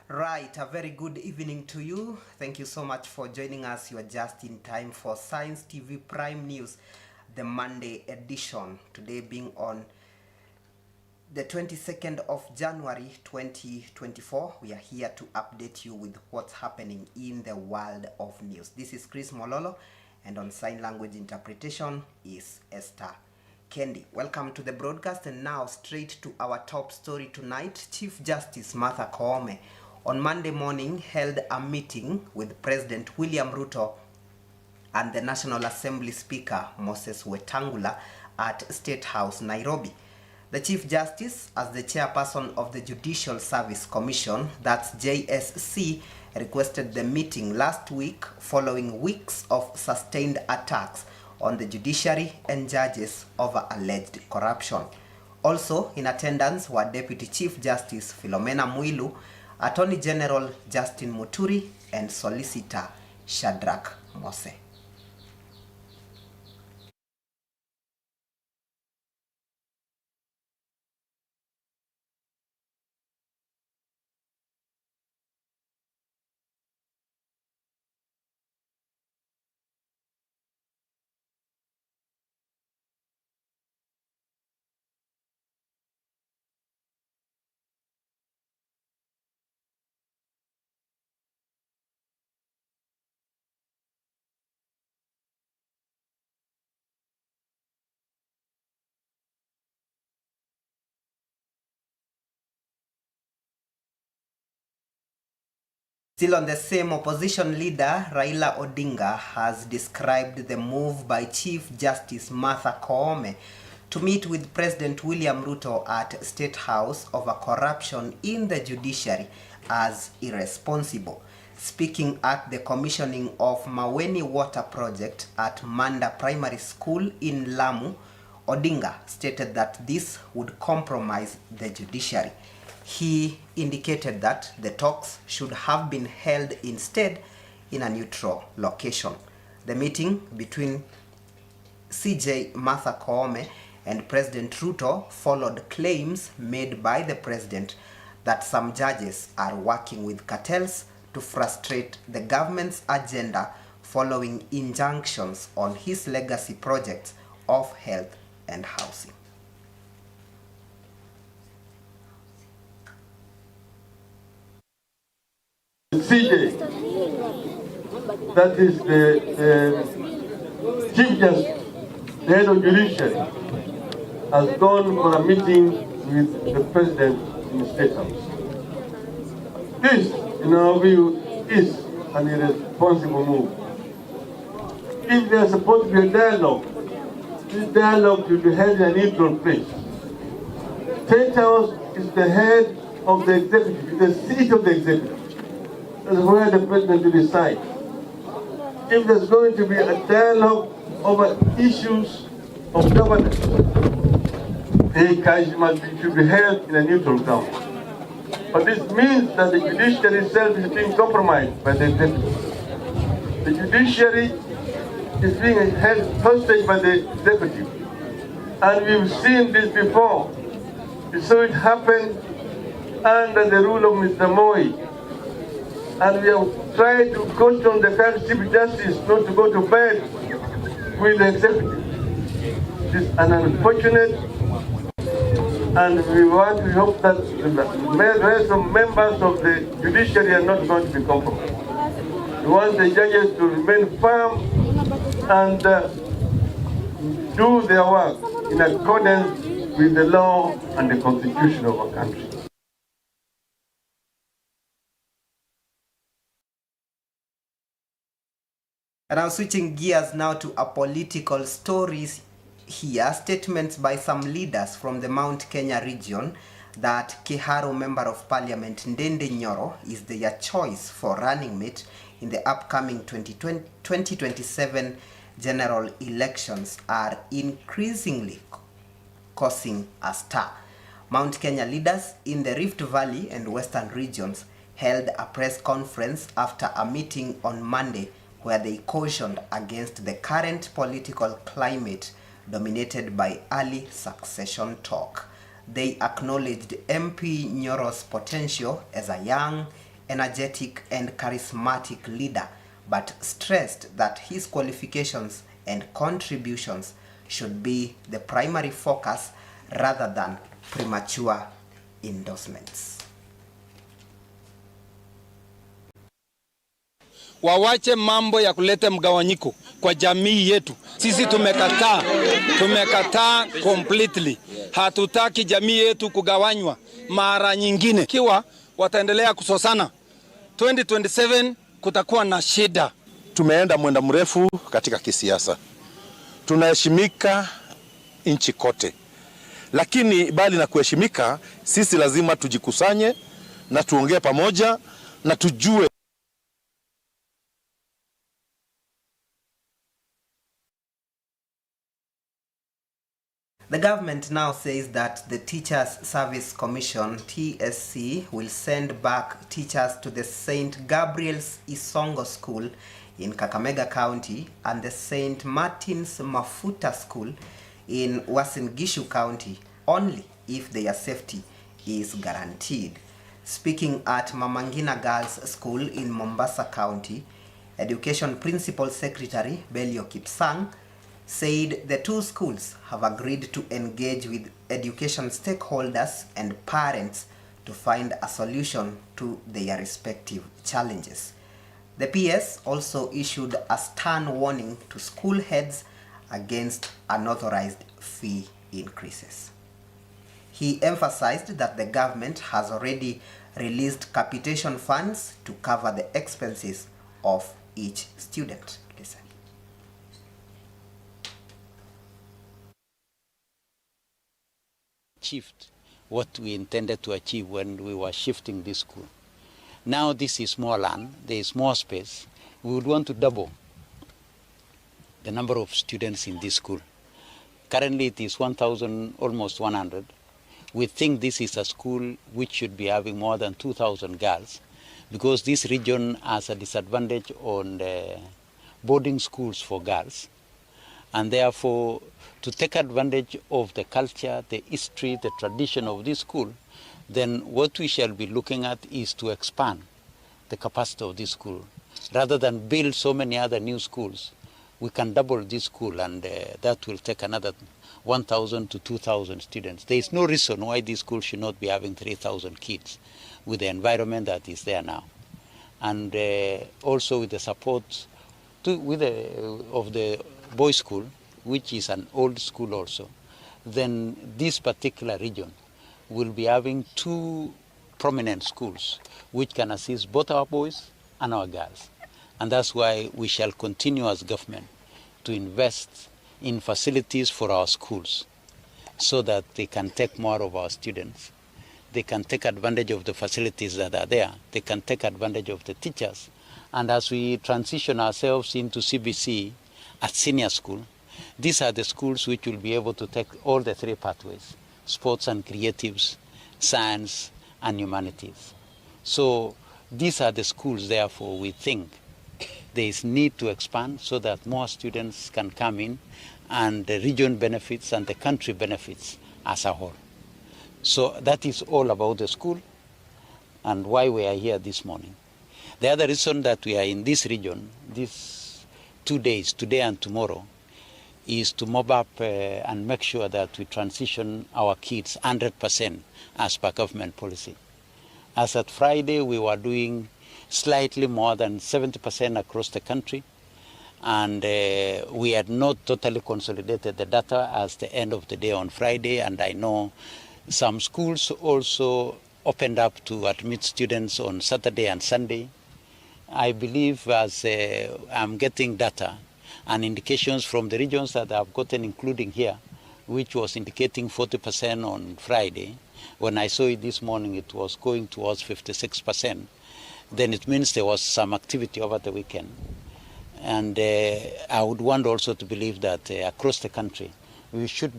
Right, a very good evening to you. Thank you so much for joining us. You are just in time for Science TV Prime News, the Monday edition. Today being on the 22nd of January 2024. We are here to update you with what's happening in the world of news. This is Chris MWOLOLO, and on sign language interpretation is Esther Kendi. Welcome to the broadcast, and now straight to our top story tonight. Chief Justice Martha Koome on Monday morning held a meeting with President William Ruto and the National Assembly Speaker Moses Wetangula at State House, Nairobi. The Chief Justice, as the chairperson of the Judicial Service Commission, that's JSC, requested the meeting last week following weeks of sustained attacks on the judiciary and judges over alleged corruption. Also in attendance were Deputy Chief Justice Philomena Mwilu, Attorney General Justin Muturi, and Solicitor Shadrach Mose. Still on the same, opposition leader Raila Odinga has described the move by Chief Justice Martha Koome to meet with President William Ruto at State House over corruption in the judiciary as irresponsible. Speaking at the commissioning of Maweni Water Project at Manda Primary School in Lamu, Odinga stated that this would compromise the judiciary. He indicated that the talks should have been held instead in a neutral location. The meeting between CJ Martha Koome and President Ruto followed claims made by the president that some judges are working with cartels to frustrate the government's agenda following injunctions on his legacy projects of health and housing. CJ, that is the Chief Justice, the head of judiciary, has gone for a meeting with the president in the State House. This, in our view, is an irresponsible move. If there is supposed to be a dialogue, this dialogue should be held in a neutral place. State House is the head of the executive, the seat of the executive. That's where the president will decide. If there's going to be a dialogue over issues of governance, the should be held in a neutral ground. But this means that the judiciary itself is being compromised by the executive. The judiciary is being held hostage by the executive. And we've seen this before. We saw it happen under the rule of Mr. Moi. And we have tried to caution the current Chief Justice not to go to bed with the executive. It is an unfortunate, and we hope that the rest of members of the judiciary are not going to be compromised. We want the judges to remain firm and do their work in accordance with the law and the constitution of our country. And I'm switching gears now to a political stories here. Statements by some leaders from the Mount Kenya region that Kiharu Member of Parliament Ndende Nyoro is their choice for running mate in the upcoming 2027 general elections are increasingly causing a stir. Mount Kenya leaders in the Rift Valley and Western regions held a press conference after a meeting on Monday where they cautioned against the current political climate dominated by early succession talk. They acknowledged MP Nyoro's potential as a young, energetic and charismatic leader, but stressed that his qualifications and contributions should be the primary focus rather than premature endorsements. Wawache mambo ya kuleta mgawanyiko kwa jamii yetu. Sisi tumekataa completely. Hatutaki jamii yetu kugawanywa mara nyingine. Kiwa wataendelea kusosana, 2027 kutakuwa na shida. Tumeenda mwenda mrefu katika kisiasa. Tunaheshimika nchi kote. Lakini bali na kuheshimika, sisi lazima tujikusanye na tuongee pamoja na tujue. The government now says that the Teachers Service Commission, TSC, will send back teachers to the St. Gabriel's Isongo School in Kakamega County and the St. Martin's Mafuta School in Uasin Gishu County only if their safety is guaranteed. Speaking at Mamangina Girls School in Mombasa County, Education Principal Secretary Belio Kipsang said the two schools have agreed to engage with education stakeholders and parents to find a solution to their respective challenges. The PS also issued a stern warning to school heads against unauthorized fee increases. He emphasized that the government has already released capitation funds to cover the expenses of each student. Listen. Achieved what we intended to achieve when we were shifting this school. Now this is more land, there is more space. We would want to double the number of students in this school. Currently it is 1,000, almost 100. We think this is a school which should be having more than 2,000 girls because this region has a disadvantage on the boarding schools for girls. And therefore, to take advantage of the culture, the history, the tradition of this school, then what we shall be looking at is to expand the capacity of this school. Rather than build so many other new schools, we can double this school and that will take another 1,000 to 2,000 students. There is no reason why this school should not be having 3,000 kids with the environment that is there now. And also with the support of the boys' school, which is an old school also, then this particular region will be having two prominent schools which can assist both our boys and our girls. And that's why we shall continue as government to invest in facilities for our schools so that they can take more of our students. They can take advantage of the facilities that are there. They can take advantage of the teachers. And as we transition ourselves into CBC at senior school, these are the schools which will be able to take all the three pathways: sports and creatives, science and humanities. So these are the schools, therefore, we think there is need to expand so that more students can come in and the region benefits and the country benefits as a whole. So that is all about the school and why we are here this morning. The other reason that we are in this region, these 2 days, today and tomorrow, is to mop up and make sure that we transition our kids 100% as per government policy. As at Friday, we were doing slightly more than 70% across the country, and we had not totally consolidated the data as the end of the day on Friday, and I know some schools also opened up to admit students on Saturday and Sunday. I believe as I'm getting data and indications from the regions that I've gotten, including here, which was indicating 40% on Friday. When I saw it this morning, it was going towards 56%. Then it means there was some activity over the weekend. And I would want also to believe that across the country, we should.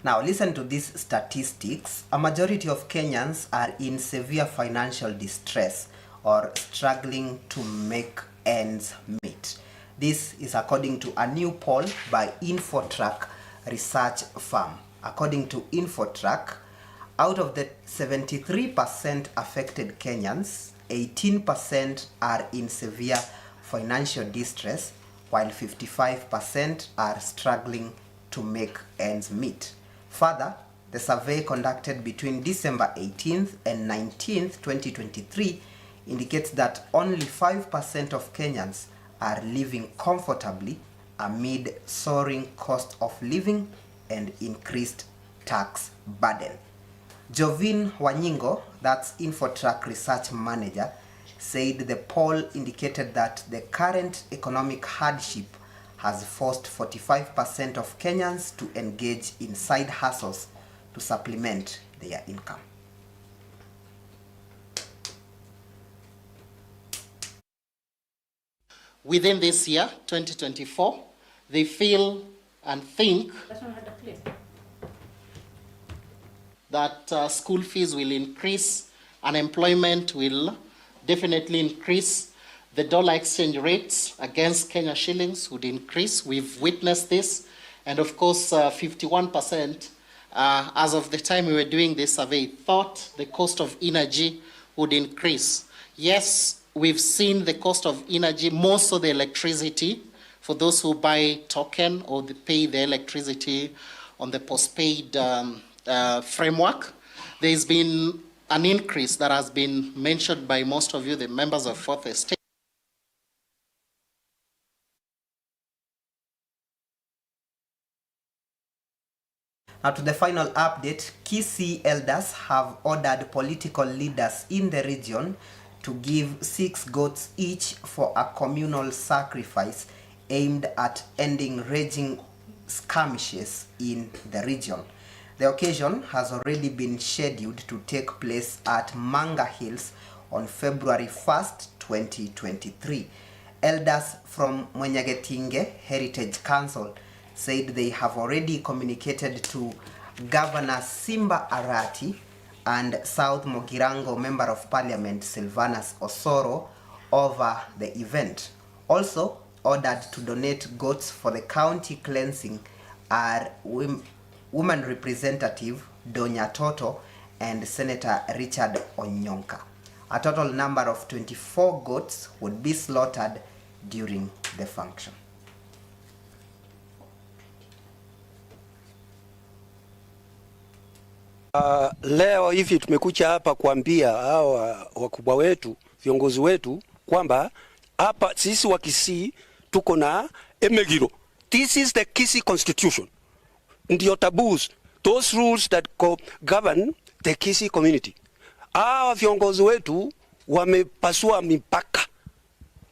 Now listen to these statistics. A majority of Kenyans are in severe financial distress or struggling to make ends meet. This is according to a new poll by Infotrack research firm. According to Infotrack, out of the 73% affected Kenyans, 18% are in severe financial distress, while 55% are struggling to make ends meet. Further, the survey conducted between December 18th and 19th, 2023 indicates that only 5% of Kenyans are living comfortably amid soaring cost of living and increased tax burden. Jovin Wanyingo, that's Infotrack research manager, said the poll indicated that the current economic hardship has forced 45% of Kenyans to engage in side hustles to supplement their income. Within this year, 2024, they feel and think that school fees will increase, unemployment will definitely increase, the dollar exchange rates against Kenya shillings would increase. We've witnessed this, and of course 51% as of the time we were doing this survey thought the cost of energy would increase. Yes, we've seen the cost of energy, more so the electricity, for those who buy token or they pay the electricity on the postpaid framework. There's been an increase that has been mentioned by most of you, the members of Fourth Estate. Now to the final update, Kisii elders have ordered political leaders in the region to give 6 goats each for a communal sacrifice aimed at ending raging skirmishes in the region. The occasion has already been scheduled to take place at Manga Hills on February 1st, 2023. Elders from Mwenyagetinge Heritage Council said they have already communicated to Governor Simba Arati and South Mogirango Member of Parliament Silvanus Osoro over the event. Also ordered to donate goats for the county cleansing are Woman Representative Donya Toto and Senator Richard Onyonka. A total number of 24 goats would be slaughtered during the function. Leo hivi tumekuja hapa kuambia hawa wakubwa wetu, viongozi wetu kwamba hapa sisi wa Kisii tuko na emegiro. This is the Kisii Constitution. Ndio taboos, those rules that govern the Kisii community. Hawa viongozi wetu wamepasua mipaka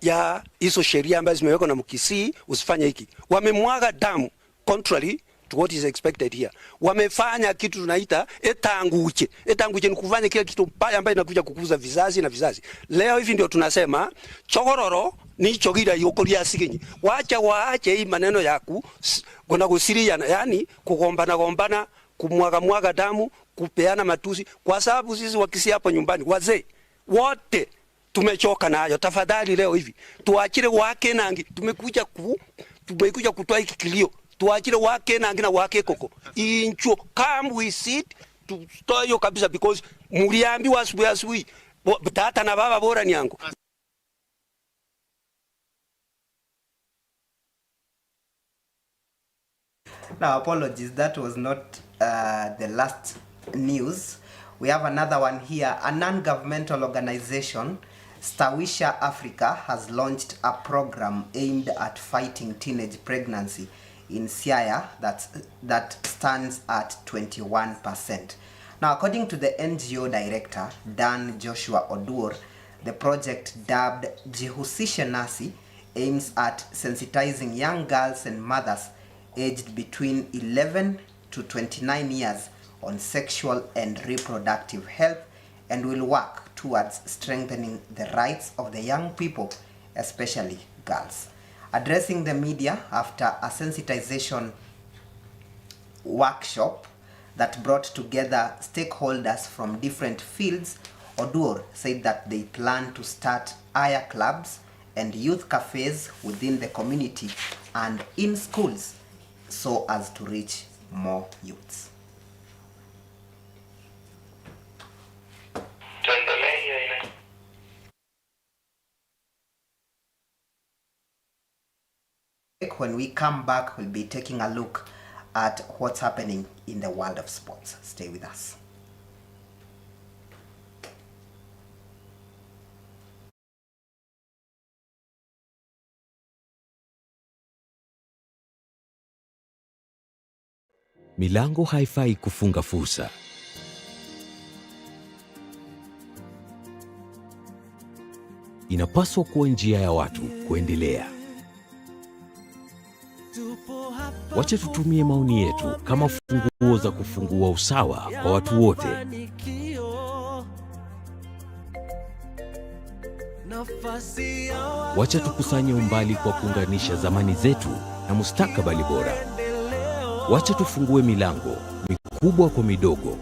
ya hizo sheria ambazo zimewekwa na Mkisii, usifanye hiki. Wamemwaga damu contrary to what is expected here. Wamefanya kitu tunaita etanguche. Etanguche ni kufanya kile kitu mbaya ambayo inakuja kukuza vizazi na vizazi. Leo hivi ndio tunasema chogororo ni chogira yokoria sigenyi. Waache hii maneno ya kuna kusiriana, yani kugombana, kumwaga damu, kupeana matusi, kwa sababu sisi wa Kisii hapo nyumbani wazee wote tumechoka nayo. Tafadhali leo hivi tuachire wake nangi, tumekuja kutoa hiki kilio. Tuachire wake nangi na wake koko incho, come we sit to stop yo kabisa, because mliambiwa asubuhi tata na baba bora ni yangu. Now, apologies, that was not the last news. We have another one here. A non-governmental organization, Stawisha Africa, has launched a program aimed at fighting teenage pregnancy in Siaya that stands at 21%. Now, according to the NGO director, Dan Joshua Odur, the project dubbed Jihusishe Nasi aims at sensitizing young girls and mothers aged between 11 to 29 years on sexual and reproductive health, and will work towards strengthening the rights of the young people, especially girls. Addressing the media after a sensitization workshop that brought together stakeholders from different fields, Odur said that they plan to start aya clubs and youth cafes within the community and in schools so as to reach more youths. When we come back, we'll be taking a look at what's happening in the world of sports. Stay with us. Milango haifai kufunga fursa. Inapaswa kuwa njia ya watu kuendelea. Wacha tutumie maoni yetu kama funguo za kufungua usawa kwa watu wote. Wacha tukusanye umbali kwa kuunganisha zamani zetu na mustakabali bora. Wacha tufungue milango mikubwa kwa midogo.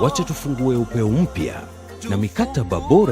Wacha tufungue upeo mpya na mikataba bora